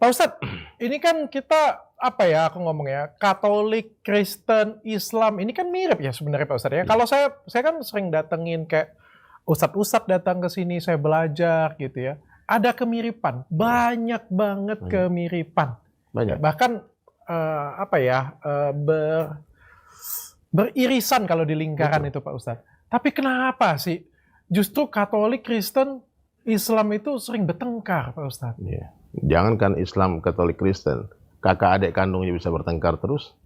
Pak Ustadz, ini kan kita apa ya aku ngomong ya, Katolik, Kristen, Islam ini kan mirip ya sebenarnya Pak Ustadz ya. Iya. Kalau saya kan sering datengin kayak ustadz-ustadz datang ke sini saya belajar gitu ya. Ada kemiripan, banyak banget Banyak. kemiripan. Banyak. Bahkan apa ya beririsan kalau di lingkaran itu Pak Ustadz. Tapi kenapa sih justru Katolik, Kristen, Islam itu sering bertengkar Pak Ustadz? Iya. Jangankan Islam, Katolik, Kristen, kakak adik kandungnya bisa bertengkar terus.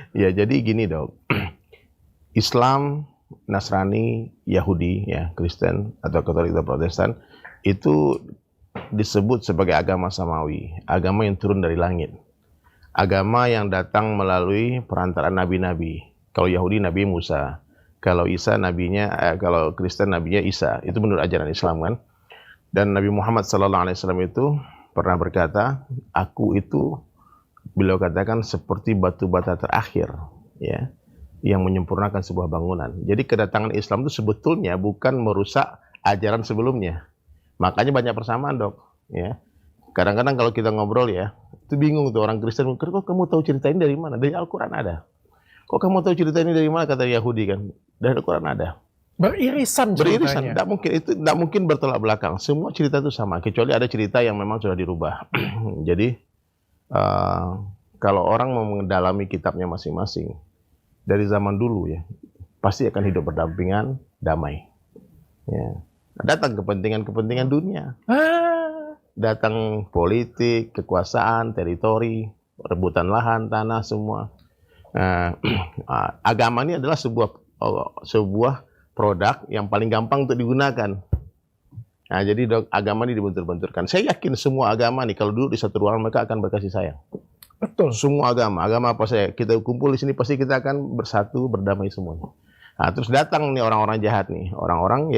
Ya jadi gini dok, Islam, Nasrani, Yahudi, ya Kristen atau Katolik atau Protestan itu disebut sebagai agama samawi, agama yang turun dari langit, agama yang datang melalui perantaraan nabi-nabi. Kalau Yahudi Nabi Musa, kalau kalau Kristen nabinya Isa. Itu menurut ajaran Islam kan. Dan Nabi Muhammad SAW itu pernah berkata, aku itu beliau katakan seperti batu bata terakhir, ya, yang menyempurnakan sebuah bangunan. Jadi kedatangan Islam itu sebetulnya bukan merusak ajaran sebelumnya. Makanya banyak persamaan dok. Ya, kadang-kadang kalau kita ngobrol ya, itu bingung tuh orang Kristen. Kok kamu tahu cerita ini dari mana? Dari Al-Quran ada. Kok kamu tahu cerita ini dari mana? Kata Yahudi kan. Dari Al-Quran ada. Beririsan ceritanya. Tidak mungkin bertolak belakang. Semua cerita itu sama, kecuali ada cerita yang memang sudah dirubah. Jadi kalau orang mau mendalami kitabnya masing-masing dari zaman dulu ya, pasti akan hidup berdampingan, damai. Ya. Datang kepentingan dunia, datang politik, kekuasaan, teritori, rebutan lahan, tanah, semua. Agama ini adalah sebuah produk yang paling gampang untuk digunakan. Nah, jadi dok, agama ini dibentur-benturkan. Saya yakin semua agama nih kalau duduk di satu ruangan mereka akan berkasih sayang. Betul. Semua agama apa saya kita kumpul di sini pasti kita akan bersatu, berdamai semuanya. Nah, terus datang nih orang-orang jahat nih, orang-orang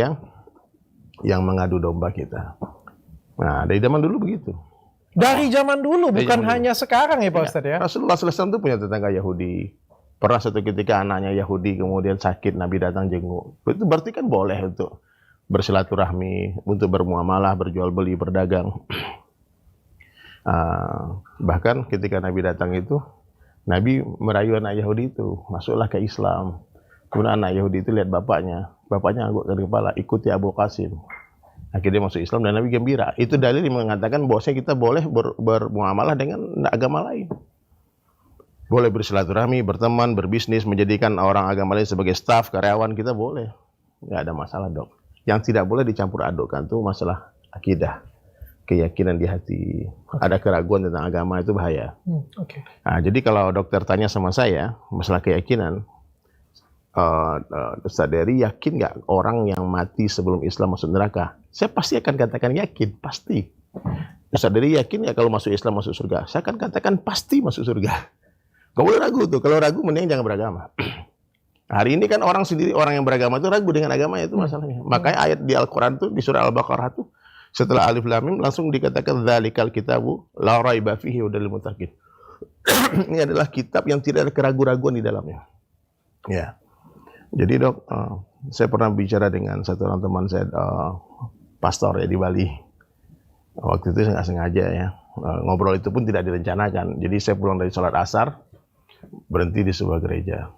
yang mengadu domba kita. Nah, dari zaman dulu begitu. Dari zaman dulu, Dari bukan zaman hanya sekarang ya Pak Ustadz ya. Rasulullah SAW itu punya tetangga Yahudi. Pernah satu ketika anaknya Yahudi kemudian sakit, Nabi datang jenguk. Itu berarti kan boleh untuk bersilaturahmi, untuk bermuamalah, berjual beli, berdagang. Bahkan ketika Nabi datang itu, Nabi merayu anak Yahudi itu, masuklah ke Islam. Kemudian anak Yahudi itu lihat bapaknya anggukkan kepala, ikuti Abu Qasim. Akhirnya masuk Islam dan Nabi gembira. Itu dalil yang mengatakan bahwasanya kita boleh bermuamalah dengan agama lain. Boleh bersilaturahmi, berteman, berbisnis, menjadikan orang agama lain sebagai staf, karyawan, kita boleh. Nggak ada masalah dok. Yang tidak boleh dicampur adukkan itu masalah akidah, keyakinan di hati. Ada keraguan tentang agama itu bahaya. Nah, jadi kalau dokter tanya sama saya masalah keyakinan, Ustaz Dery yakin nggak orang yang mati sebelum Islam masuk neraka? Saya pasti akan katakan yakin, pasti. Ustaz Dery yakin nggak kalau masuk Islam masuk surga? Saya akan katakan pasti masuk surga. Gak boleh ragu tuh, kalau ragu mending jangan beragama. Hari ini kan orang yang beragama itu ragu dengan agamanya, itu masalahnya. Makanya ayat di Al-Quran tuh, di surah Al-Baqarah tuh, setelah Alif Lam Mim langsung dikatakan dzalikal kitabu la raiba fihi hudal lil muttaqin. Ini adalah kitab yang tidak ada keraguan-raguan di dalamnya. Ya. Jadi dok, saya pernah bicara dengan satu orang teman saya, pastor ya di Bali. Waktu itu saya nggak sengaja ya, ngobrol itu pun tidak direncanakan. Jadi saya pulang dari sholat asar, berhenti di sebuah gereja.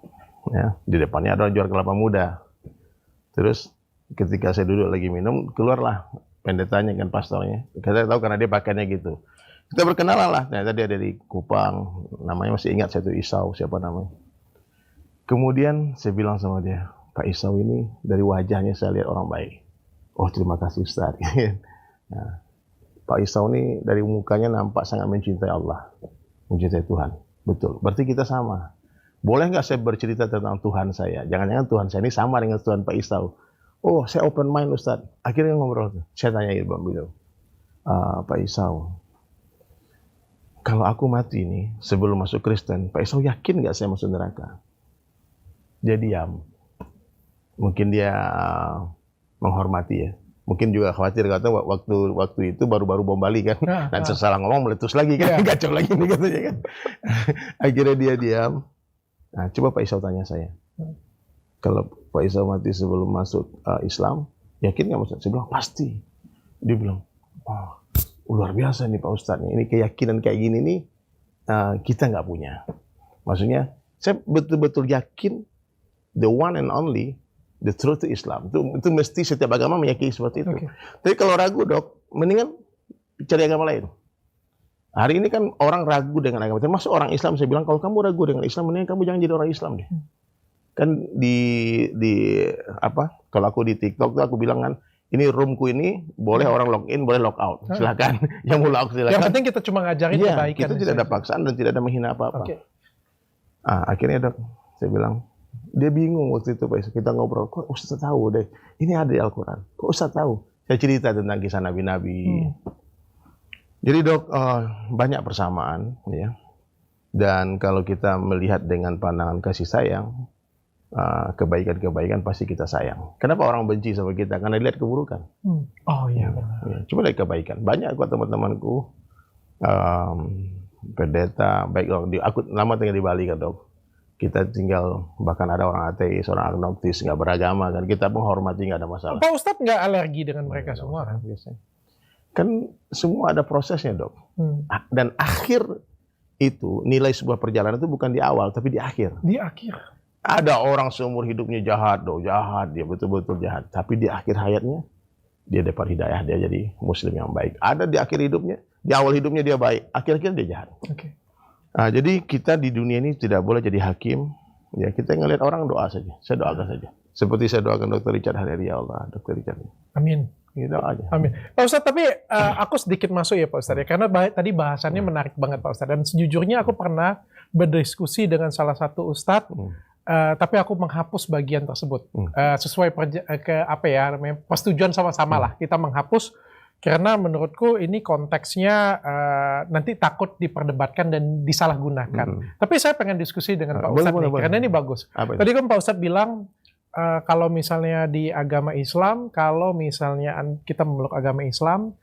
Ya, di depannya ada jual kelapa muda. Terus ketika saya duduk lagi minum, keluarlah pendetanya kan pastornya. Kita tahu karena dia pakainya gitu. Kita berkenalan lah. Ternyata dia dari Kupang. Namanya masih ingat saya tuh Isau, siapa namanya. Kemudian saya bilang sama dia, Pak Isau ini dari wajahnya saya lihat orang baik. Oh terima kasih Ustaz. Nah, Pak Isau ini dari mukanya nampak sangat mencintai Allah, mencintai Tuhan. Betul. Berarti kita sama. Boleh nggak saya bercerita tentang Tuhan saya? Jangan-jangan Tuhan saya ini sama dengan Tuhan Pak Isau. Oh, saya open mind Ustaz. Akhirnya ngobrol. Saya tanyain Bang Bilo, Pak Isau, kalau aku mati nih sebelum masuk Kristen, Pak Isau yakin nggak saya masuk neraka? Dia diam. Mungkin dia menghormati ya. Mungkin juga khawatir katanya waktu itu baru-baru bom Bali kan. Dan salah ngomong meletus lagi kan. Kacau lagi nih katanya kan. Akhirnya dia diam. Nah, coba Pak Isau tanya saya. Kalau Pak Isau mati sebelum masuk Islam, yakin nggak masuk? Saya bilang pasti. Dia bilang, luar biasa nih Pak Ustadz. Ini keyakinan kayak gini nih kita nggak punya. Maksudnya, saya betul-betul yakin the one and only, the truth to Islam. Itu mesti setiap agama meyakini seperti itu. Tapi kalau ragu dok, mendingan cari agama lain. Hari ini kan orang ragu dengan agama. Termasuk orang Islam, saya bilang kalau kamu ragu dengan Islam, mendingan kamu jangan jadi orang Islam deh. Kan kalau aku di TikTok tuh aku bilang kan, ini roomku ini boleh orang login, boleh log out. Silakan. Yang mau log silakan. Yang penting kita cuma ngajarin kebaikan. Kita tidak ada paksaan dan tidak ada menghina apa-apa. Akhirnya dok, saya bilang, dia bingung waktu itu Pak. Kita ngobrol, kok Ustaz tahu deh, ini ada di Al-Quran. Kok Ustaz tahu? Saya cerita tentang kisah nabi-nabi. Jadi dok, banyak persamaan, ya. Dan kalau kita melihat dengan pandangan kasih sayang, kebaikan-kebaikan pasti kita sayang. Kenapa orang benci sama kita? Karena lihat keburukan. Oh iya. Coba lihat kebaikan. Banyak kok teman-temanku pendeta, baik aku lama tinggal di Bali kan dok. Kita tinggal, bahkan ada orang ateis, orang agnostis, nggak beragama kan. Kita menghormati, nggak ada masalah. Pak Ustadz nggak alergi dengan mereka semua kan? Kan semua ada prosesnya dok. Dan akhir itu, nilai sebuah perjalanan itu bukan di awal, tapi di akhir. Di akhir. Ada orang seumur hidupnya jahat dok, jahat, dia betul-betul jahat. Tapi di akhir hayatnya, dia dapat hidayah, dia jadi muslim yang baik. Ada di akhir hidupnya, di awal hidupnya dia baik, akhir-akhir dia jahat. Nah, jadi kita di dunia ini tidak boleh jadi hakim. Ya, kita ngelihat orang doa saja. Saya doakan saja. Seperti saya doakan Dr. Richard hari ya Allah, Dr. Richard. Amin. Gitu aja. Amin. Pak Ustadz, tapi aku sedikit masuk ya Pak Ustadz ya, karena tadi bahasannya menarik banget Pak Ustadz. Dan sejujurnya aku pernah berdiskusi dengan salah satu Ustadz, tapi aku menghapus bagian tersebut. Sesuai persetujuan sama-sama lah. Kita menghapus. Karena menurutku ini konteksnya nanti takut diperdebatkan dan disalahgunakan. Tapi saya pengen diskusi dengan Pak Ustadz nih, karena ini bagus. Tadi kan Pak Ustadz bilang, kalau misalnya di agama Islam, kalau misalnya kita memeluk agama Islam,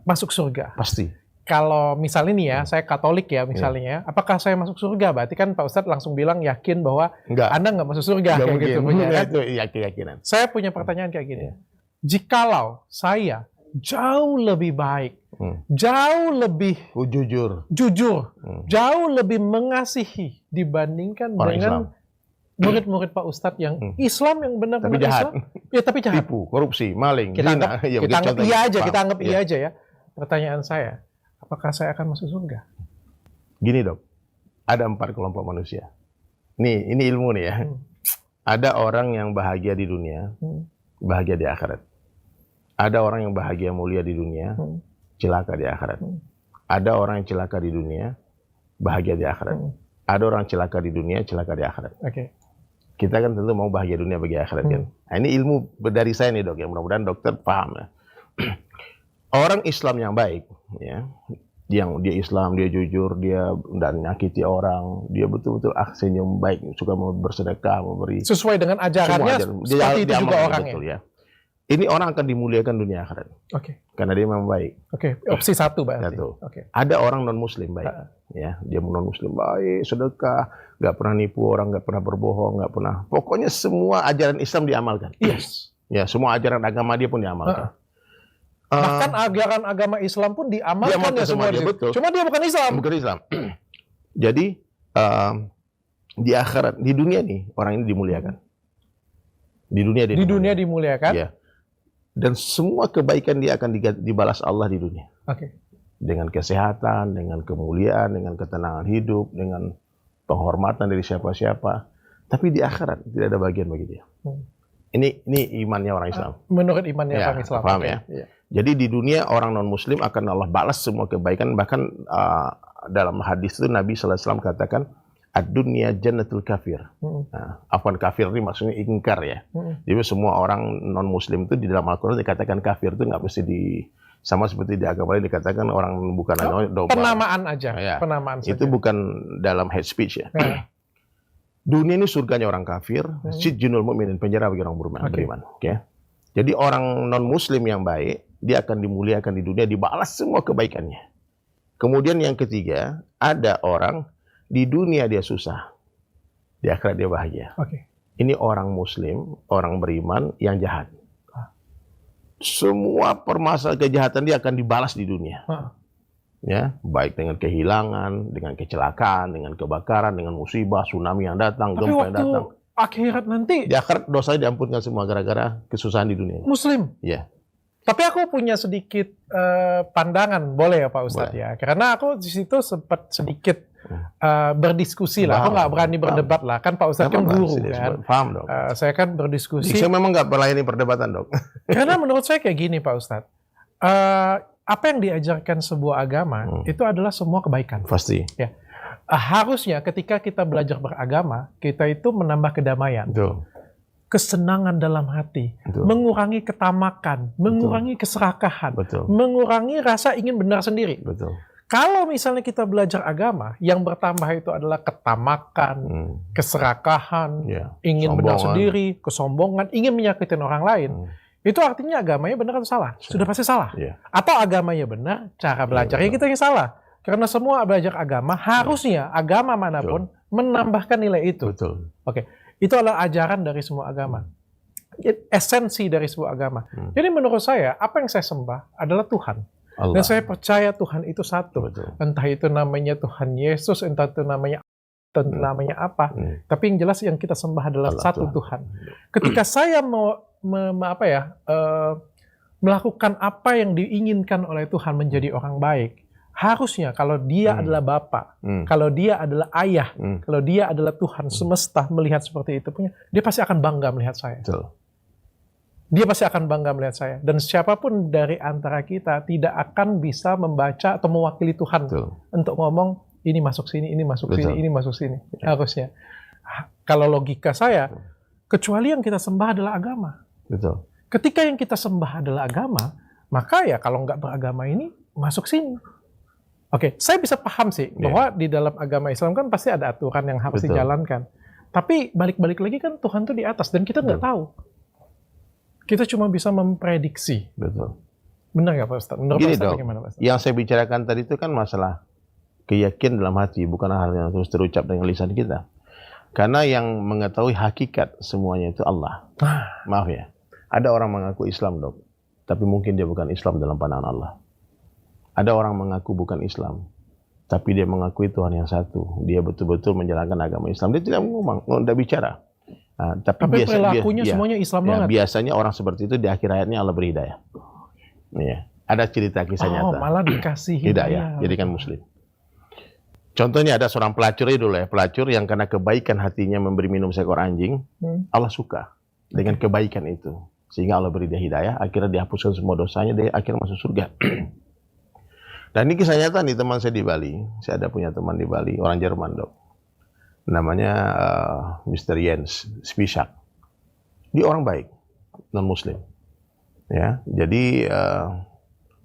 masuk surga. Pasti. Kalau misalnya nih ya, saya Katolik ya misalnya, apakah saya masuk surga? Berarti kan Pak Ustadz langsung bilang yakin bahwa Anda nggak masuk surga. Kayak gitu. Itu keyakinan. Saya punya pertanyaan kayak gini. Jikalau saya jauh lebih baik, jauh lebih jujur, jauh lebih mengasihi dibandingkan orang dengan Islam. Murid-murid Pak Ustadz yang Islam yang benar-benar jahat. Islam, ya tapi jahat. Tipu, korupsi, maling, kita zina. anggap iya aja, kita anggap iya aja ya. Pertanyaan saya, apakah saya akan masuk surga? Gini dok, ada 4 kelompok manusia. Nih, ini ilmu nih ya. Ada orang yang bahagia di dunia, bahagia di akhirat. Ada orang yang bahagia mulia di dunia, celaka di akhirat. Ada orang yang celaka di dunia, bahagia di akhirat. Ada orang celaka di dunia, celaka di akhirat. Kita kan tentu mau bahagia dunia, bahagia akhirat kan. Nah, ini ilmu dari saya nih dok, ya mudah-mudahan dokter paham ya. Orang Islam yang baik, ya, yang dia Islam, dia jujur, dia tidak menyakiti orang, dia betul-betul senyum baik, suka mau bersedekah, memberi. Sesuai dengan ajarannya, seperti itu juga orangnya. Betul, ya. Ini orang akan dimuliakan dunia akhirat. Karena dia memang baik. Opsi satu berarti. Ada orang non Muslim baik, ya, dia non Muslim baik, sedekah, nggak pernah nipu orang, nggak pernah berbohong, nggak pernah. Pokoknya semua ajaran Islam diamalkan. Yes. Ya, semua ajaran agama dia pun diamalkan. Bahkan ajaran agama Islam pun diamalkan ya semua dia. Betul. Cuma dia bukan Islam. Bukan Islam. Jadi di akhirat, di dunia nih orang ini dimuliakan. Di dunia dimuliakan. Ya. Dan semua kebaikan dia akan dibalas Allah di dunia. Dengan kesehatan, dengan kemuliaan, dengan ketenangan hidup, dengan penghormatan dari siapa-siapa. Tapi di akhirat tidak ada bagian bagi dia. Ini imannya orang Islam. Menurut imannya orang Islam. Paham ya? Jadi di dunia orang non-Muslim akan Allah balas semua kebaikan. Bahkan dalam hadis itu Nabi SAW katakan, ad-dunya jannatul kafir. Afwan, kafir ini maksudnya ingkar ya. Jadi semua orang non-Muslim itu di dalam Al-Quran dikatakan kafir itu nggak mesti sama seperti di agama lain dikatakan orang bukan agama. Penamaan aja. Ya, penamaan itu saja. bukan dalam hate speech ya. Dunia ini surganya orang kafir, sijnul mu'minin, penjara bagi orang beriman. Jadi orang non-Muslim yang baik, dia akan dimuliakan di dunia, dibalas semua kebaikannya. Kemudian yang ketiga, ada orang di dunia dia susah, di akhirat dia bahagia. Ini orang Muslim, orang beriman yang jahat. semua permasalahan kejahatan dia akan dibalas di dunia. Ya, baik dengan kehilangan, dengan kecelakaan, dengan kebakaran, dengan musibah, tsunami yang datang, Tapi gempa yang waktu datang. akhirat nanti Di akhirat dosanya diampunkan semua gara-gara kesusahan di dunia. Muslim. Ya, Tapi aku punya sedikit pandangan, boleh ya Pak Ustadz ya? Karena aku di situ sempat sedikit berdiskusi lah. Aku nggak berani berdebat lah. Kan Pak Ustadz kan guru kan. Paham dong. Saya kan berdiskusi. Saya memang nggak melayani perdebatan dok. Karena menurut saya kayak gini Pak Ustadz. Apa yang diajarkan sebuah agama itu adalah semua kebaikan. Pasti. Ya. Harusnya ketika kita belajar beragama, kita itu menambah kedamaian. Betul. Kesenangan dalam hati, Betul. mengurangi ketamakan, mengurangi keserakahan, Betul. mengurangi rasa ingin benar sendiri. Betul. Kalau misalnya kita belajar agama, yang bertambah itu adalah ketamakan, keserakahan, ingin benar sendiri, kesombongan, ingin menyakitin orang lain, itu artinya agamanya benar atau salah? Sudah pasti salah. Atau agamanya benar, cara belajarnya kita yang salah. Karena semua belajar agama, harusnya agama manapun menambahkan nilai itu. Betul. Oke. Itu adalah ajaran dari semua agama. Esensi dari sebuah agama. Jadi menurut saya, apa yang saya sembah adalah Tuhan. Allah. Dan saya percaya Tuhan itu satu. Betul. Entah itu namanya Tuhan Yesus, entah itu namanya apa. Tapi yang jelas yang kita sembah adalah Allah, satu Tuhan. Ketika saya mau melakukan apa yang diinginkan oleh Tuhan menjadi orang baik, harusnya kalau dia adalah Bapa, kalau dia adalah Ayah, kalau dia adalah Tuhan semesta melihat seperti itu punya, dia pasti akan bangga melihat saya. Betul. Dia pasti akan bangga melihat saya. Dan siapapun dari antara kita tidak akan bisa membaca atau mewakili Tuhan untuk ngomong ini masuk sini, ini masuk sini, ini masuk sini. Harusnya. Kalau logika saya, kecuali yang kita sembah adalah agama. Betul. Ketika yang kita sembah adalah agama, maka ya kalau nggak beragama ini masuk sini. Oke, saya bisa paham sih bahwa di dalam agama Islam kan pasti ada aturan yang harus dijalankan. Tapi balik-balik lagi kan Tuhan tuh di atas dan kita nggak tahu. Kita cuma bisa memprediksi. Betul. Benar nggak Pak Ustadz? Menurut Gini Pak Ustadz dok, bagaimana Pak Ustadz? yang saya bicarakan tadi itu kan masalah keyakinan dalam hati, bukan hal yang terus terucap dengan lisan kita. Karena yang mengetahui hakikat semuanya itu Allah. Maaf ya, ada orang mengaku Islam dok, tapi mungkin dia bukan Islam dalam pandangan Allah. Ada orang mengaku bukan Islam, tapi dia mengakui Tuhan yang satu. Dia betul-betul menjalankan agama Islam. Dia tidak ngomong, tidak bicara. Tapi perilakunya semuanya Islam banget. Biasanya orang seperti itu di akhir hayatnya Allah beri hidayah. Ya. Ada cerita kisah nyata. Malah dikasih hidayah. Jadikan Muslim. Contohnya ada seorang pelacur itu dulu ya, pelacur yang karena kebaikan hatinya memberi minum seekor anjing, Allah suka dengan kebaikan itu. Sehingga Allah beri dia hidayah, akhirnya dihapuskan semua dosanya, dia akhirnya masuk surga. Dan ini kisah nyata nih teman saya di Bali. Saya ada punya teman di Bali, orang Jerman dok. Namanya Mr. Jens Spisak. Dia orang baik, non-Muslim. Ya, jadi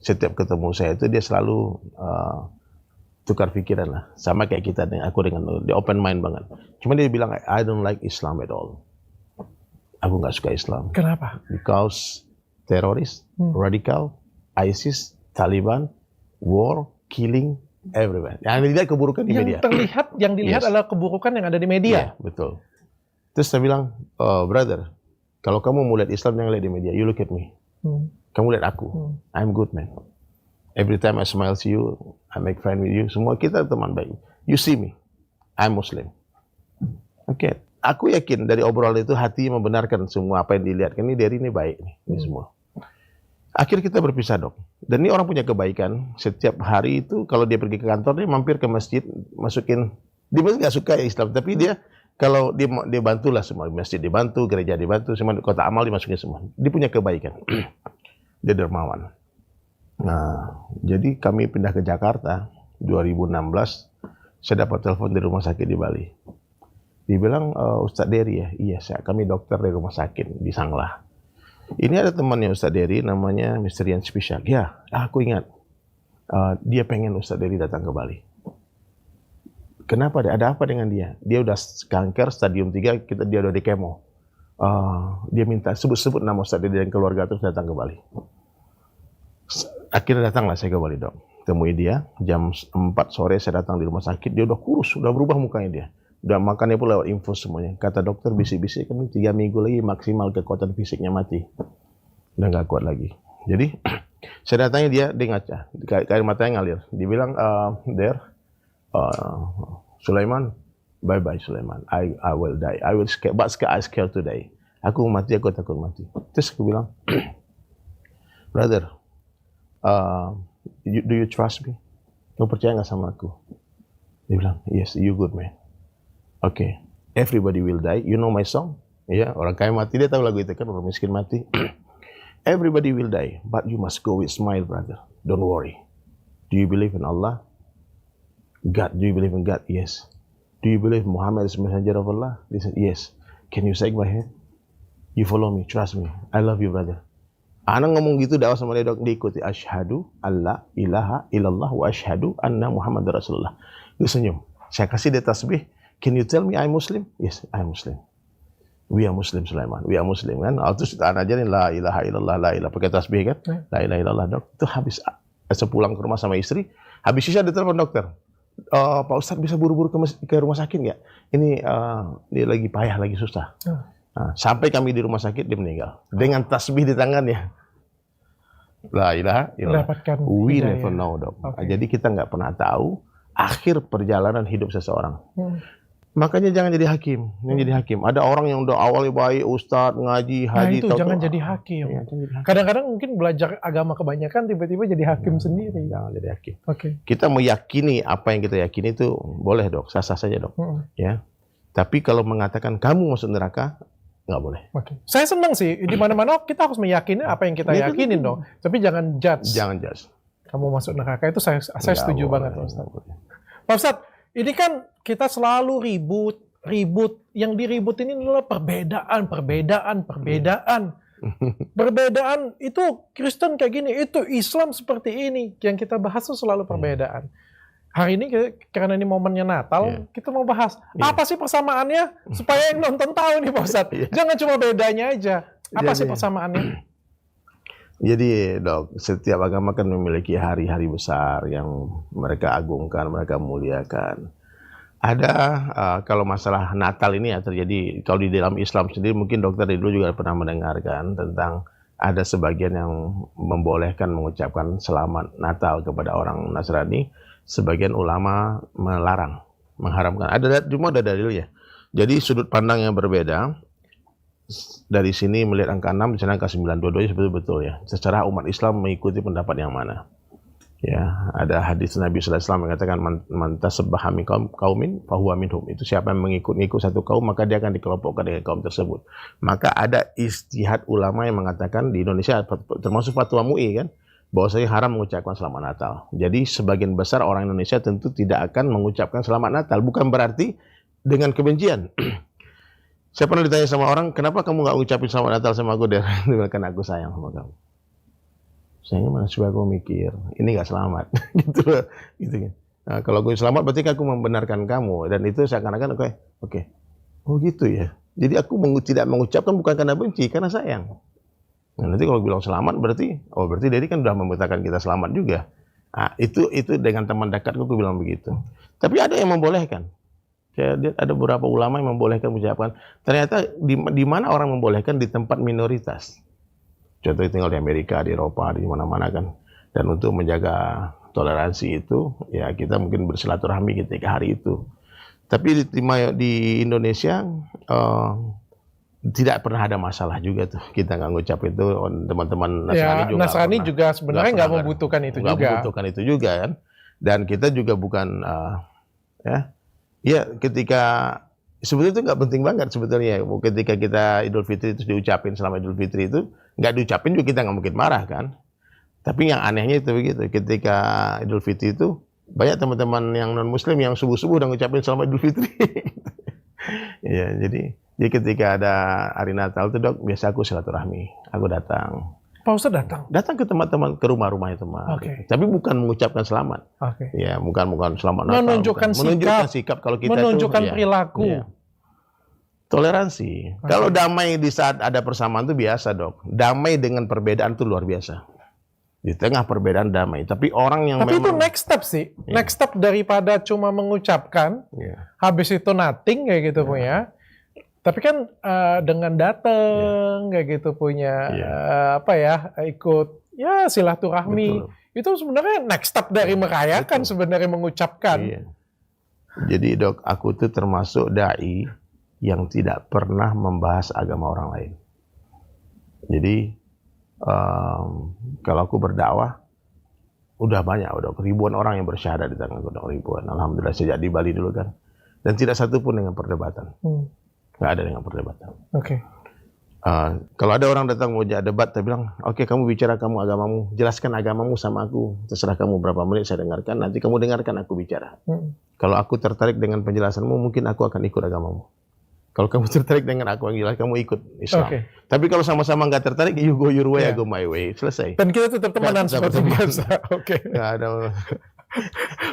setiap ketemu saya itu dia selalu tukar pikiran lah. Sama kayak kita, aku dengan dia open mind banget. Cuma dia bilang, I don't like Islam at all. Aku nggak suka Islam. Kenapa? Because teroris, radikal, ISIS, Taliban, war, killing, everywhere. Yang dilihat keburukan di media. Yang dilihat adalah keburukan yang ada di media. Betul. Terus saya bilang, brother, kalau kamu mau lihat Islam yang lihat di media, you look at me. Kamu lihat aku. I'm good man. Every time I smile to you, I make friend with you. Semua kita teman baik. You see me, I'm Muslim. Oke. Aku yakin dari obrolan itu hati membenarkan semua apa yang dilihat. Ini dari ini baik nih, ini semua. Akhirnya kita berpisah dok. Dan ini orang punya kebaikan. Setiap hari itu kalau dia pergi ke kantor, dia mampir ke masjid, masukin. Dia nggak suka Islam, tapi dia kalau dia bantulah semua. Masjid dibantu, gereja dibantu, semua kota amal dimasukin semua. Dia punya kebaikan. Dia dermawan. Nah, jadi kami pindah ke Jakarta 2016. Saya dapat telepon dari rumah sakit di Bali. Dibilang Ustadz Dery ya, iya kami dokter dari rumah sakit di Sanglah. Ini ada temannya Ustadz Dery, namanya Mr. Jens Spisak. Ya, aku ingat. Dia pengen Ustadz Dery datang ke Bali. Kenapa? Ada apa dengan dia? Dia udah kanker stadium 3, dia udah di kemo. Dia minta sebut-sebut nama Ustadz Dery dan keluarga terus datang ke Bali. Akhirnya datanglah saya ke Bali dok. Temui dia, jam 4 sore saya datang di rumah sakit. Dia udah kurus, udah berubah mukanya dia. Udah makannya pun lewat infus semuanya. Kata dokter bisik-bisik kan 3 minggu lagi maksimal kekuatan fisiknya mati. Udah gak kuat lagi. Jadi saya datangi dia ngaca, air matanya ngalir. Dia bilang, Sulaiman, bye Sulaiman, I will die, I will scare, but I scared today. Aku mati, aku takut mati. Terus aku bilang, brother, do you trust me? Kau percaya nggak sama aku? Dia bilang, yes, you good man. Okay, everybody will die. You know my song? Ya, orang kaya mati, dia tahu lagu itu kan, orang miskin mati. Everybody will die, but you must go with smile, brother. Don't worry. Do you believe in Allah? God, do you believe in God? Yes. Do you believe Muhammad is messenger of Allah? They said, yes. Can you shake my hand? You follow me, trust me. I love you, brother. Anak ngomong gitu dakwah sama dia, diikuti. Asyhadu alla ilaha illallah wa asyhadu anna Muhammad Rasulullah. Dia senyum. Saya kasih dia tasbih. Can you tell me I'm Muslim? Yes, I'm Muslim. We are Muslim, Sulaiman. We are Muslim kan. Terus anak ajarin la ilaha illallah, la ilaha. Pakai tasbih kan. La ilaha illallah, dok. Itu habis sepulang ke rumah sama istri. Habis sisa dia telepon dokter. Pak Ustadz bisa buru-buru ke rumah sakit nggak? Ini dia lagi payah, lagi susah. Nah, sampai kami di rumah sakit dia meninggal dengan tasbih di tangannya. La ilaha illallah. We never know, dok. Okay. Jadi kita nggak pernah tahu akhir perjalanan hidup seseorang. Makanya jangan jadi hakim. Ada orang yang udah awalnya baik, ustadz, ngaji, haji. Nah itu jangan jadi hakim. Kadang-kadang mungkin belajar agama kebanyakan tiba-tiba jadi hakim sendiri. Jangan jadi hakim. Okay. Kita meyakini apa yang kita yakini itu boleh, dok, sah-sah saja, dok. Ya. Tapi kalau mengatakan kamu masuk neraka, nggak boleh. Okay. Saya senang sih, di mana-mana kita harus meyakini apa yang kita yakinin dong. Tapi jangan judge. Jangan judge. Kamu masuk neraka itu saya setuju banget, Pak Ustadz. Pak Ustadz, ini kan kita selalu ribut. Yang diribut ini adalah perbedaan. Perbedaan itu Kristen kayak gini, itu Islam seperti ini. Yang kita bahas itu selalu perbedaan. Hari ini karena ini momennya Natal, kita mau bahas apa sih persamaannya supaya yang nonton tahu nih Pak Ustadz. Jangan cuma bedanya aja. Apa sih persamaannya? Jadi, dok, setiap agama kan memiliki hari-hari besar yang mereka agungkan, mereka muliakan. Ada kalau masalah Natal ini ya terjadi, kalau di dalam Islam sendiri mungkin dokter dulu juga pernah mendengarkan tentang ada sebagian yang membolehkan mengucapkan selamat Natal kepada orang Nasrani. Sebagian ulama melarang, mengharamkan. Cuma ada dalilnya. Jadi sudut pandang yang berbeda. Dari sini melihat angka 6, di sana angka 9. Dua-duanya betul-betul ya. Secara umat Islam mengikuti pendapat yang mana. Ya, ada hadis Nabi sallallahu alaihi wasallam mengatakan man tasabbaha min qaumin fahuwa minhum. Itu siapa yang mengikut satu kaum maka dia akan dikelompokkan dengan kaum tersebut. Maka ada ijtihad ulama yang mengatakan di Indonesia termasuk fatwa MUI kan, bahwasanya haram mengucapkan selamat Natal. Jadi sebagian besar orang Indonesia tentu tidak akan mengucapkan selamat Natal. Bukan berarti dengan kebencian. Saya pernah ditanya sama orang, kenapa kamu nggak ngucapin selamat Natal sama aku? Dia bilang, karena aku sayang sama kamu. Sayangnya mana supaya aku mikir, ini nggak selamat. gitu kan. Nah, kalau aku selamat berarti aku membenarkan kamu. Dan itu seakan-akan oke. Oh gitu ya. Jadi aku tidak mengucapkan bukan karena benci, karena sayang. Nah, nanti kalau bilang selamat berarti Dedi kan sudah membutakan kita selamat juga. Nah, itu dengan teman dekatku aku bilang begitu. Tapi ada yang membolehkan. Saya lihat ada beberapa ulama yang membolehkan mengucapkan. Ternyata di mana orang membolehkan di tempat minoritas. Contohnya tinggal di Amerika, di Eropa, di mana-mana kan. Dan untuk menjaga toleransi itu, ya kita mungkin bersilaturahmi ketika hari itu. Tapi di Indonesia tidak pernah ada masalah juga tuh. Kita nggak ngucap itu, teman-teman Nasrani juga. Nasrani juga sebenarnya nggak membutuhkan itu juga. Nggak membutuhkan itu juga kan. Dan kita juga bukan, ketika, sebetulnya itu nggak penting banget sebetulnya. Ketika kita Idul Fitri itu diucapin selama Idul Fitri itu, nggak diucapin juga kita nggak mungkin marah kan. Tapi yang anehnya itu begitu. Ketika Idul Fitri itu, banyak teman-teman yang non-muslim yang subuh-subuh udah ngucapin selamat Idul Fitri. Ya, jadi ketika ada hari Natal itu dok, biasa aku silaturahmi, aku datang. Pak Ustadz datang? Datang ke teman-teman, ke rumah-rumahnya teman. Okay. Tapi bukan mengucapkan selamat. Okay. Ya, bukan selamat Natal. Menunjukkan sikap kalau kita menunjukkan itu, perilaku. Ya. Toleransi. Okay. Kalau damai di saat ada persamaan itu biasa dok. Damai dengan perbedaan itu luar biasa. Di tengah perbedaan damai. Tapi orang yang Tapi memang, itu next step sih. Yeah. Next step daripada cuma mengucapkan, habis itu nothing kayak gitu punya. Tapi kan dengan datang kayak gitu punya ikut ya silaturahmi. Betul. Itu sebenarnya next step dari merayakan Betul. sebenarnya mengucapkan. Iya. Jadi Dok, aku tuh termasuk dai yang tidak pernah membahas agama orang lain. Jadi kalau aku berdakwah, udah banyak, udah ribuan orang yang bersyahadat di tanganku, udah ribuan. Alhamdulillah sejak di Bali dulu kan. Dan tidak satu pun dengan perdebatan. Nggak ada dengan perdebatan. Oke. Kalau ada orang datang mau debat, saya bilang, oke, kamu bicara kamu agamamu, jelaskan agamamu sama aku, terserah kamu berapa menit saya dengarkan, nanti kamu dengarkan aku bicara. Kalau aku tertarik dengan penjelasanmu, mungkin aku akan ikut agamamu. Kalau kamu tertarik dengan aku yang jelas, kamu ikut Islam. Oke. Tapi kalau sama-sama nggak tertarik, you go your way, I Yeah. go my way, selesai. Dan kita tetap temenan Tetap seperti teman. biasa. Oke. Nggak ada.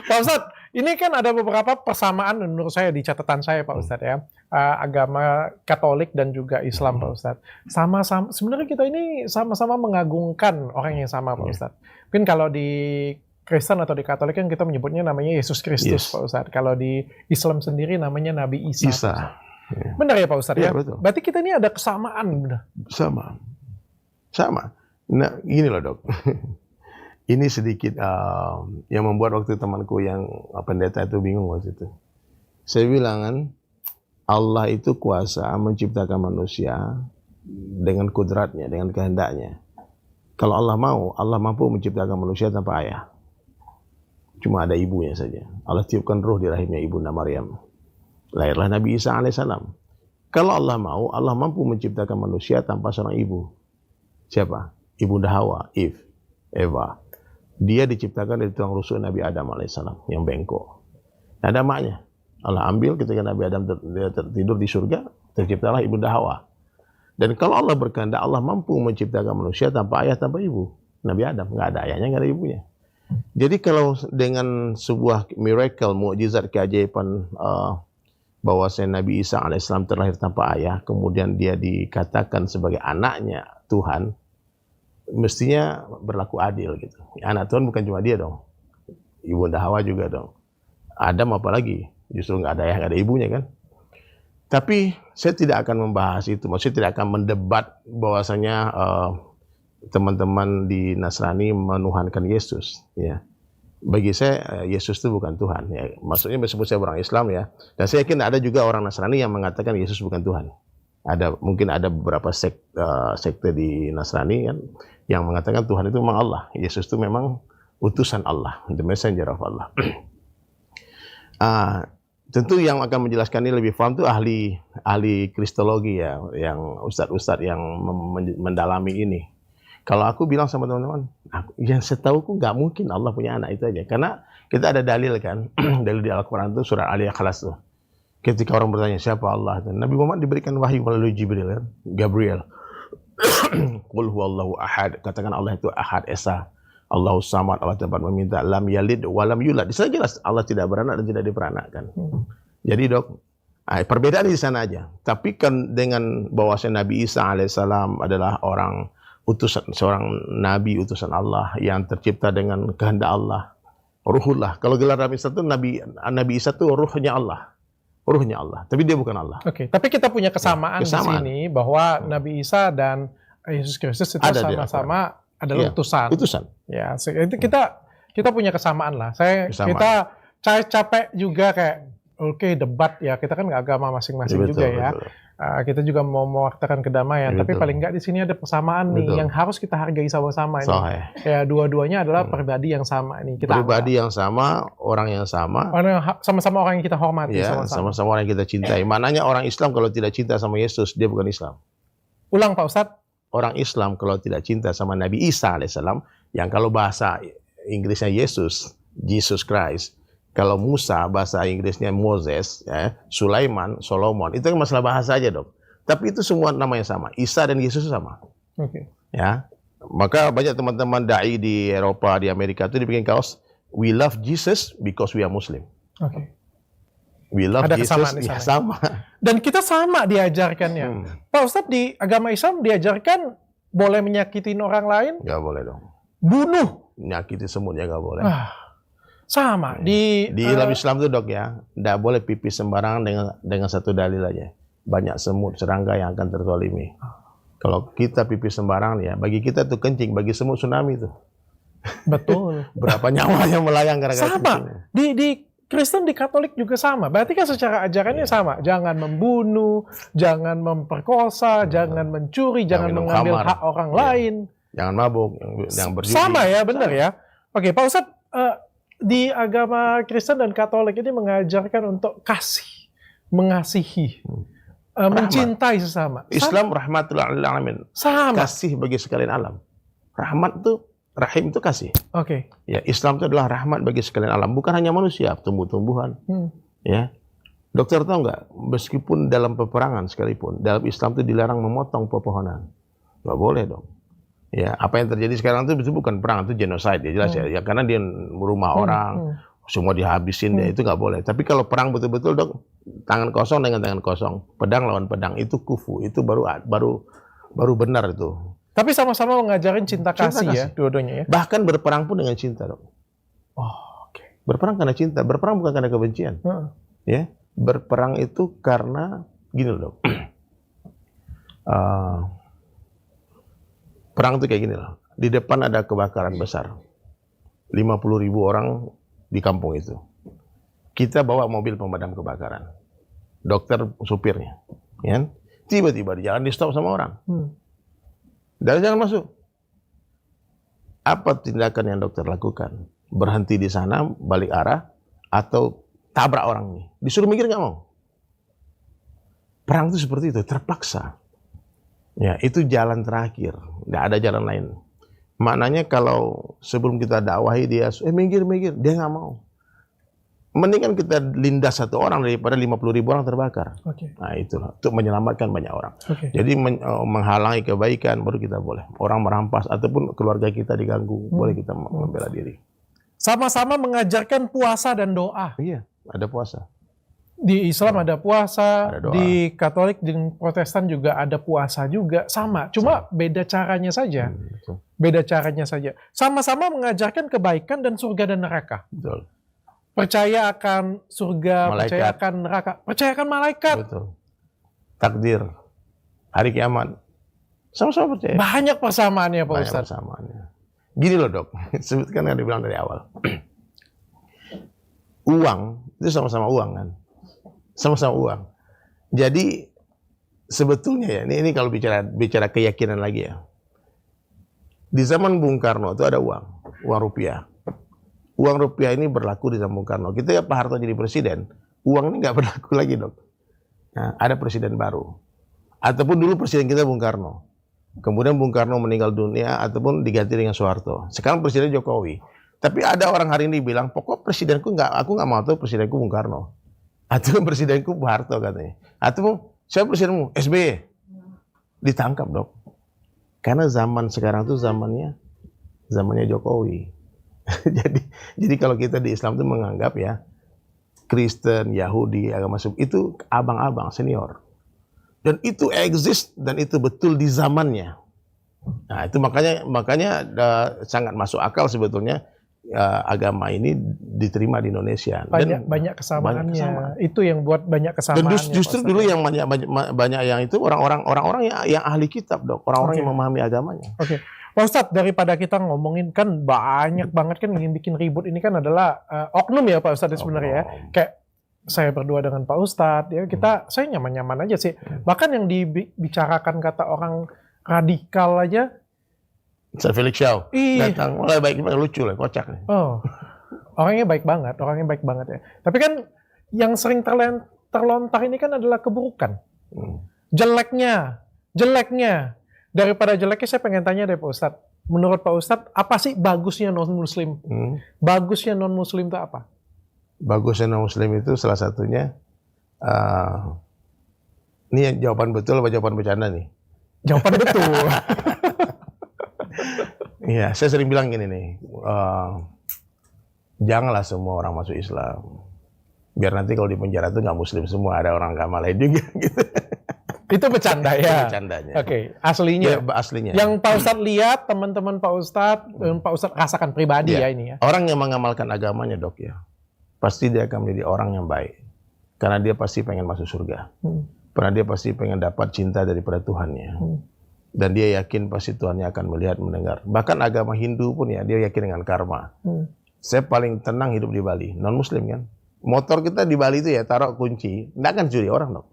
Pak Ustadz, ini kan ada beberapa persamaan menurut saya di catatan saya Pak Ustadz ya. Agama Katolik dan juga Islam Pak Ustadz. Sama-sama, sebenarnya kita ini sama-sama mengagungkan orang yang sama Pak Ustadz. Mungkin kalau di Kristen atau di Katolik kan kita menyebutnya namanya Yesus Kristus Pak Ustadz. Kalau di Islam sendiri namanya Nabi Isa. Isa. Benar ya Pak Ustadz ya? Betul. Berarti kita ini ada kesamaan. Benar. Sama. Nah, gini loh Dok. Ini sedikit yang membuat waktu temanku yang pendeta itu bingung waktu itu. Saya bilang kan, Allah itu kuasa menciptakan manusia dengan kudratnya, dengan kehendaknya. Kalau Allah mau, Allah mampu menciptakan manusia tanpa ayah. Cuma ada ibunya saja. Allah tiupkan ruh di rahimnya Ibunda Maryam. Lahirlah Nabi Isa alaihissalam. Kalau Allah mau, Allah mampu menciptakan manusia tanpa seorang ibu. Siapa? Ibunda Hawa, Eva. Dia diciptakan dari tulang rusuk Nabi Adam alaihissalam yang bengkok. Ada maknya. Allah ambil ketika Nabi Adam tertidur di surga, terciptalah Ibunda Hawa. Dan kalau Allah berkehendak, Allah mampu menciptakan manusia tanpa ayah, tanpa ibu. Nabi Adam, nggak ada ayahnya, nggak ada ibunya. Jadi kalau dengan sebuah miracle, mukjizat, keajaiban, bahwasanya Nabi Isa alaihissalam terlahir tanpa ayah, kemudian dia dikatakan sebagai anaknya Tuhan, mestinya berlaku adil gitu. Anak Tuhan bukan cuma dia dong, Ibunda Hawa juga dong. Adam apalagi, justru nggak ada ayah, nggak ada ibunya kan. Tapi saya tidak akan membahas itu, maksudnya tidak akan mendebat bahwasanya teman-teman di Nasrani menuhankan Yesus. Ya, bagi saya Yesus itu bukan Tuhan. Ya, maksudnya meskipun saya orang Islam ya, dan saya yakin ada juga orang Nasrani yang mengatakan Yesus bukan Tuhan. Mungkin ada beberapa sekte di Nasrani kan, yang mengatakan Tuhan itu memang Allah. Yesus itu memang utusan Allah, the messenger of Allah. Tentu yang akan menjelaskan ini lebih paham itu ahli kristologi ya, yang ustadz-ustadz yang mendalami ini. Kalau aku bilang sama teman-teman, yang setahuku nggak mungkin Allah punya anak, itu aja. Karena kita ada dalil kan, dalil di Al-Quran itu surat Al-Ikhlas tuh. Ketika orang bertanya siapa Allah, Nabi Muhammad diberikan wahyu melalui Jibril kan, Gabriel. Qul huwallahu ahad, katakan Allah itu ahad esa. Allahu samad, Allah tempat meminta, lam yalid walam yulad. Di sana jelas Allah tidak beranak dan tidak diperanakkan. Jadi Dok, perbedaan di sana aja. Tapi kan dengan bahwasanya Nabi Isa alaihissalam adalah seorang nabi utusan Allah yang tercipta dengan kehendak Allah. Ruhullah. Kalau gelar Nabi Isa itu Nabi Isa itu ruhnya Allah. Ruhnya Allah, tapi dia bukan Allah. Oke, tapi kita punya kesamaan di sini bahwa Nabi Isa dan Yesus Kristus itu sama-sama adalah utusan. Utusan. Ya, itu kita punya kesamaan lah. Kita capek juga kayak debat ya. Kita kan nggak agama masing-masing juga ya. Kita juga mau mewakilkan kedamaian, tapi paling nggak di sini ada persamaan nih yang harus kita hargai sama-sama ini. Ya, dua-duanya adalah pribadi yang sama ini. Pribadi yang sama, orang yang sama. Sama-sama orang yang kita hormati. Ya, sama-sama orang yang kita cintai. Maknanya orang Islam kalau tidak cinta sama Yesus, dia bukan Islam. Ulang Pak Ustadz. Orang Islam kalau tidak cinta sama Nabi Isa alaihissalam, yang kalau bahasa Inggrisnya Yesus, Jesus Christ. Kalau Musa, bahasa Inggrisnya Moses, ya, Sulaiman, Solomon, itu kan masalah bahasa aja Dok. Tapi itu semua namanya sama. Isa dan Yesus sama. Oke. Ya, maka banyak teman-teman dai di Eropa, di Amerika itu dibikin kaos, we love Jesus because we are Muslim. Oke. We love ada Jesus, ya, sama. Dan kita sama diajarkannya. Pak Ustadz, di agama Islam diajarkan boleh menyakitin orang lain? Nggak boleh dong. Bunuh? Nyakiti semutnya nggak boleh. Sama di dalam Islam itu Dok ya, tidak boleh pipis sembarangan dengan satu dalil aja. Banyak semut, serangga yang akan terzalimi. Kalau kita pipis sembarangan ya, bagi kita tuh kencing, bagi semut tsunami tuh. Betul. Berapa nyawa yang melayang gara-gara kencing. Sama. Di Kristen, di Katolik juga sama. Berarti kan secara ajarannya sama. Jangan membunuh, jangan memperkosa, jangan mencuri, jangan minum mengambil khamar. hak orang lain. Jangan mabuk, yang berjudi. Sama ya, benar ya. Oke, Pak Ustadz, di agama Kristen dan Katolik ini mengajarkan untuk kasih, mengasihi, mencintai sesama. Islam rahmatul alamin. Sama. Kasih bagi sekalian alam. Rahmat itu, rahim itu kasih. Oke. Ya, Islam itu adalah rahmat bagi sekalian alam, bukan hanya manusia, tumbuh-tumbuhan. Ya. Dokter tahu nggak, meskipun dalam peperangan sekalipun, dalam Islam itu dilarang memotong pepohonan. Nggak boleh dong. Ya, apa yang terjadi sekarang itu bukan perang, itu genocide ya jelas ya. Karena dia rumah orang, semua dihabisin, ya itu nggak boleh. Tapi kalau perang betul-betul dok, tangan kosong dengan tangan kosong, pedang lawan pedang, itu kufu, itu baru benar itu. Tapi sama-sama mengajarin cinta kasih ya, dua-duanya ya. Bahkan berperang pun dengan cinta dok. Oh, oke. Berperang karena cinta, berperang bukan karena kebencian. Ya, berperang itu karena gini loh dok. Perang itu kayak gini loh. Di depan ada kebakaran besar. 50.000 orang di kampung itu. Kita bawa mobil pemadam kebakaran. Dokter supirnya. Ya? Tiba-tiba di jalan di stop sama orang. Dan jangan masuk. Apa tindakan yang dokter lakukan? Berhenti di sana, balik arah, atau tabrak orang ini? Disuruh mikir nggak mau. Perang itu seperti itu, terpaksa. Ya, itu jalan terakhir, nggak ada jalan lain. Maknanya kalau sebelum kita dakwahi dia, minggir, dia nggak mau. Mendingan kita lindas satu orang daripada 50.000 orang terbakar. Nah itulah, untuk menyelamatkan banyak orang. Jadi menghalangi kebaikan baru kita boleh. Orang merampas ataupun keluarga kita diganggu, boleh kita membela diri. Sama-sama mengajarkan puasa dan doa. Iya, ada puasa. Di Islam ada puasa, ada doa. Di Katolik dan Protestan juga ada puasa juga, sama. Cuma beda caranya saja. Beda caranya saja. Sama-sama mengajarkan kebaikan dan surga dan neraka. Betul. Percaya akan surga, Malaikat. percaya akan neraka, percaya akan malaikat. Betul. Takdir, hari kiamat, sama-sama percaya. Banyak persamaannya Pak Banyak Ustadz. persamaannya. Gini loh dok, sebutkan yang dibilang dari awal. Uang, itu sama-sama uang kan. Sama-sama uang. Jadi sebetulnya ya, ini kalau bicara keyakinan lagi ya. Di zaman Bung Karno itu ada uang rupiah. Uang rupiah ini berlaku di zaman Bung Karno. Kita ya Pak Harto jadi presiden, uang ini nggak berlaku lagi dok. Nah, ada presiden baru. Ataupun dulu presiden kita Bung Karno. Kemudian Bung Karno meninggal dunia ataupun diganti dengan Soeharto. Sekarang presiden Jokowi. Tapi ada orang hari ini bilang, pokok presidenku aku nggak mau tuh presidenku Bung Karno. Atau presidenku Pak Harto katanya. Atau siapa presidenmu? SBY. Ditangkap dok. Karena zaman sekarang tuh zamannya Jokowi. jadi kalau kita di Islam tuh menganggap ya Kristen, Yahudi, agama itu abang-abang senior. Dan itu exist dan itu betul di zamannya. Nah itu makanya sangat masuk akal sebetulnya. Agama ini diterima di Indonesia. Banyak kesamaannya. Itu yang buat banyak kesamaan. Dan justru dulu yang banyak yang itu orang-orang yang ahli kitab dok, orang-orang yang memahami agamanya. Oke, Pak Ustadz, daripada kita ngomongin kan banyak banget kan yang bikin ribut ini kan adalah oknum ya Pak Ustadz sebenarnya ya. Kayak saya berdua dengan Pak Ustadz ya saya nyaman-nyaman aja sih. Bahkan yang dibicarakan kata orang radikal aja. Felix Shaw datang mulai baik lucu lah, kocak nih. Oh, orangnya baik banget ya. Tapi kan yang sering terlontar ini kan adalah keburukan, jeleknya. Daripada jeleknya saya pengen tanya deh Pak Ustadz. Menurut Pak Ustadz, apa sih bagusnya non-Muslim? Bagusnya non-Muslim itu apa? Bagusnya non-Muslim itu salah satunya, ini jawaban betul apa jawaban bercanda nih? Jawaban betul. Iya, saya sering bilang gini nih, janganlah semua orang masuk Islam. Biar nanti kalau di penjara itu nggak Muslim semua, ada orang agama lain juga. Gitu. Itu bercanda ya? Itu bercandanya. Oke, aslinya? Ya, aslinya. Yang Pak Ustadz lihat, teman-teman Pak Ustadz, Pak Ustadz rasakan pribadi ya ini ya? Orang yang mengamalkan agamanya dok ya, pasti dia akan menjadi orang yang baik. Karena dia pasti pengen masuk surga. Karena dia pasti pengen dapat cinta daripada Tuhannya. Dan dia yakin pasti Tuhannya akan melihat, mendengar. Bahkan agama Hindu pun ya, dia yakin dengan karma. Saya paling tenang hidup di Bali, non-muslim kan. Motor kita di Bali itu ya, taruh kunci, nggak akan curi orang dong.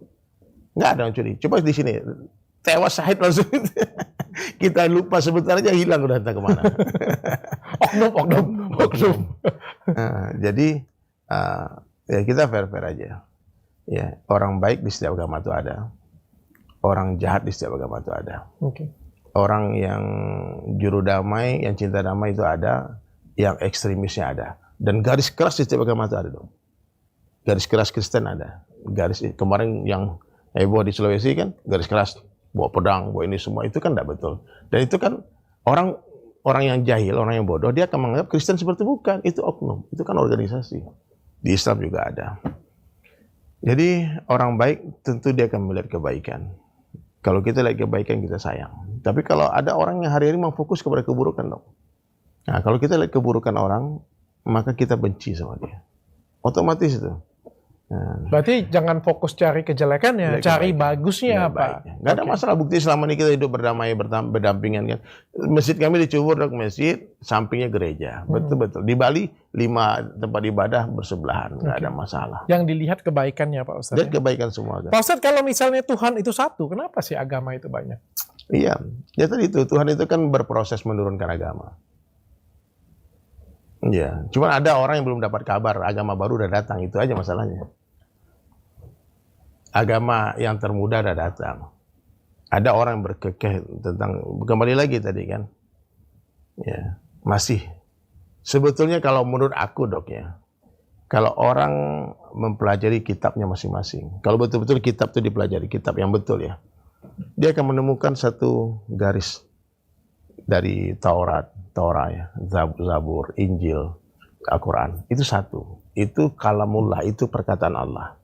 Nggak ada yang curi. Coba di sini, tewas syahid langsung. Kita lupa sebentar aja hilang udah entah kemana. Oknum. Jadi ya kita fair-fair aja. Ya, orang baik di setiap agama itu ada. Orang jahat di setiap agama itu ada. Orang yang juru damai, yang cinta damai itu ada. Yang ekstremisnya ada. Dan garis keras di setiap agama itu ada dong. Garis keras Kristen ada. Kemarin yang heboh di Sulawesi kan, garis keras. Bawa pedang, bawa ini semua, itu kan tidak betul. Dan itu kan orang yang jahil, orang yang bodoh, dia akan menganggap Kristen seperti bukan. Itu oknum, itu kan organisasi. Di Islam juga ada. Jadi orang baik tentu dia akan melihat kebaikan. Kalau kita lihat kebaikan, kita sayang. Tapi kalau ada orang yang hari-hari memfokus kepada keburukan dong. Nah, kalau kita lihat keburukan orang, maka kita benci sama dia. Otomatis itu. Berarti jangan fokus cari kejelekannya, cari bagusnya apa. Nggak ada masalah, bukti selama ini kita hidup berdamai, berdampingan kan. Masjid kami di Cubur, masjid, sampingnya gereja. Betul-betul. Di Bali, 5 tempat ibadah bersebelahan. Nggak ada masalah. Yang dilihat kebaikannya Pak Ustadz. Lihat kebaikan semua. Kan? Pak Ustadz, kalau misalnya Tuhan itu satu, kenapa sih agama itu banyak? Iya, ya tadi itu, Tuhan itu kan berproses menurunkan agama. Iya, cuma ada orang yang belum dapat kabar, agama baru udah datang, itu aja masalahnya. Agama yang termuda udah datang. Ada orang yang berkekeh tentang, kembali lagi tadi kan, ya masih. Sebetulnya kalau menurut aku dok ya, kalau orang mempelajari kitabnya masing-masing, kalau betul-betul kitab itu dipelajari, kitab yang betul ya, dia akan menemukan satu garis dari Torah ya, Zabur, Injil, Al-Quran, itu satu. Itu kalamullah, itu perkataan Allah.